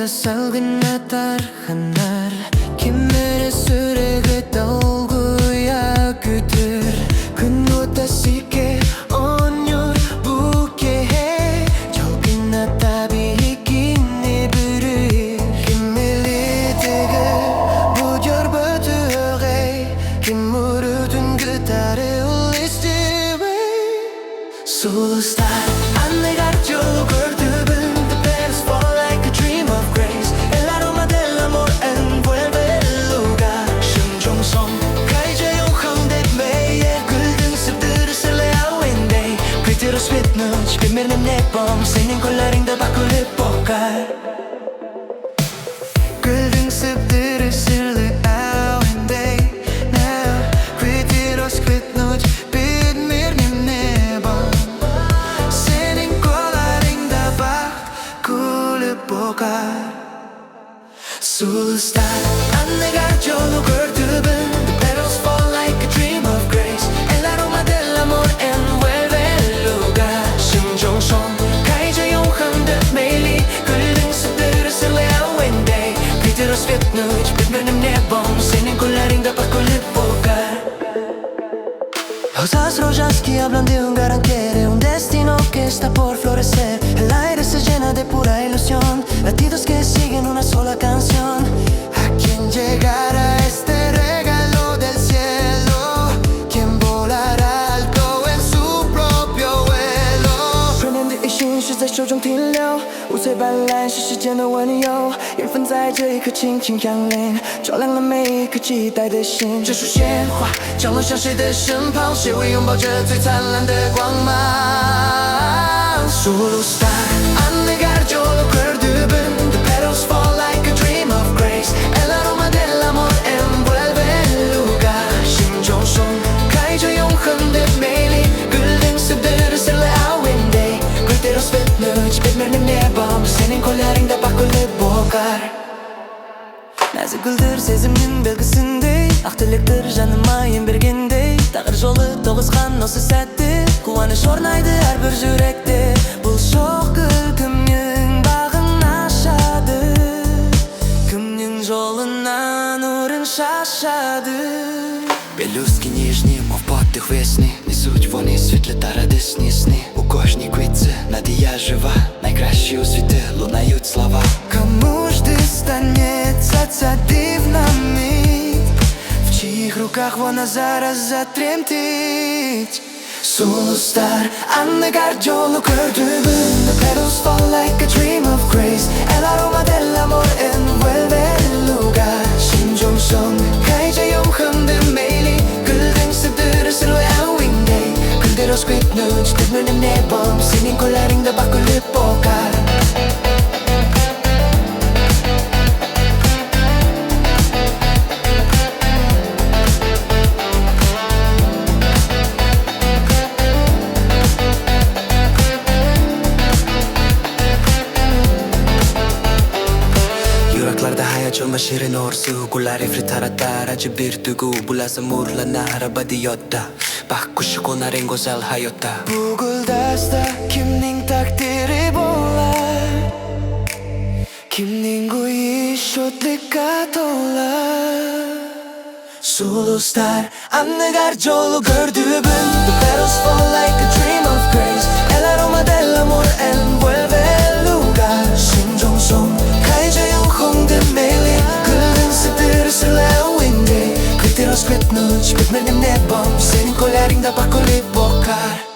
Salgına tarhanar Kimlere sürekli dolguya güdür Gün ortası ke onur bu kehe Çalgına tabi kinni bürür Kimili tigir bu görbötü ögey Kim urudun gıtarı ul istime Sulustar annegar yolu gördü Birbirinin nebom senin kollarında bakılıp bokar Güldün sıptırı sırlı avende Now Kvitiros kvitnuç Birbirinin nebom senin kollarında bakılıp bokar Sulustar annegar yolu gördü ben The petals fall like a dream of grace El aroma del amor envuelve el lugar Son kayca永恒的美丽 Güldün sıdırı sırlayan day Kvitiros vitnuç Birbirinin nebom senin kollarında bakılıp bokar Rosas rojas que hablan de un gran quiere Un destino que está por florecer El aire se llena de pura ilusión Latidos que siguen una sola canción ¿A quién llegará este regalo del cielo? ¿Quién volará alto en su propio vuelo? 春天的一心是在手中停留五彩斑斓是时间的温柔缘分在这一刻轻轻降临照亮了每一颗期待的心这束鲜花降落向谁的身旁谁会拥抱着最灿烂的光芒 Sulustar annegar yolu gördü ben The petals fall like a dream of grace El aroma del amor envuelve el lugar 心中松开着永恒的美丽 Güldün sıdırı sırlı avinde Kvitiros vitnuç Birbirinin nebom senin kollarında bakılıp bokar Nazik güldür sezimin belgisindey Ақ тілектер жаныма ем бергендей Тағыр жолы тоғысқан осы сәтте Қуаныш орнайды әрбір жүректе Бұл шоқ гүл кімнің бағын ашады Кімнің жолынан нұрын шашады Пелюстки нежные, мов подых весны Несуть вони світлі та радісні сни У кожній квітці надія жива Найкращі у світі лунають слова Кому ж достанеться ця дивна мить В чиїх руках вона зараз затремтить Sulustar annegar yolu gördü ben The petals fall like a dream of grace El aroma del amor envuelve el lugar 心中松开着永恒的美丽 Güldün sıdırı sırlayan day Kvitiros kvitnuç Birbirinin nebom senin kollarında bakılıp bokar Yuraklarda hayajon va shirin orzu Gullar ifrit taratar acı bir duygu Bulasa murlanar abadiyotda Bak kuşu konar en güzel hayotta Bu guldasta kimning takdiri bo'lar Kimning go'yi shodlikka to'lar Sulustar annegar yolu gördü ben The petals fall like a dream of grace El aroma del amor envuelve el lugar 心中松开着永恒的美丽 Güldün sıdırı sırlayan day Kvitiros kvitnuç Birbirinin nebom senin kollarında bakılıp bokar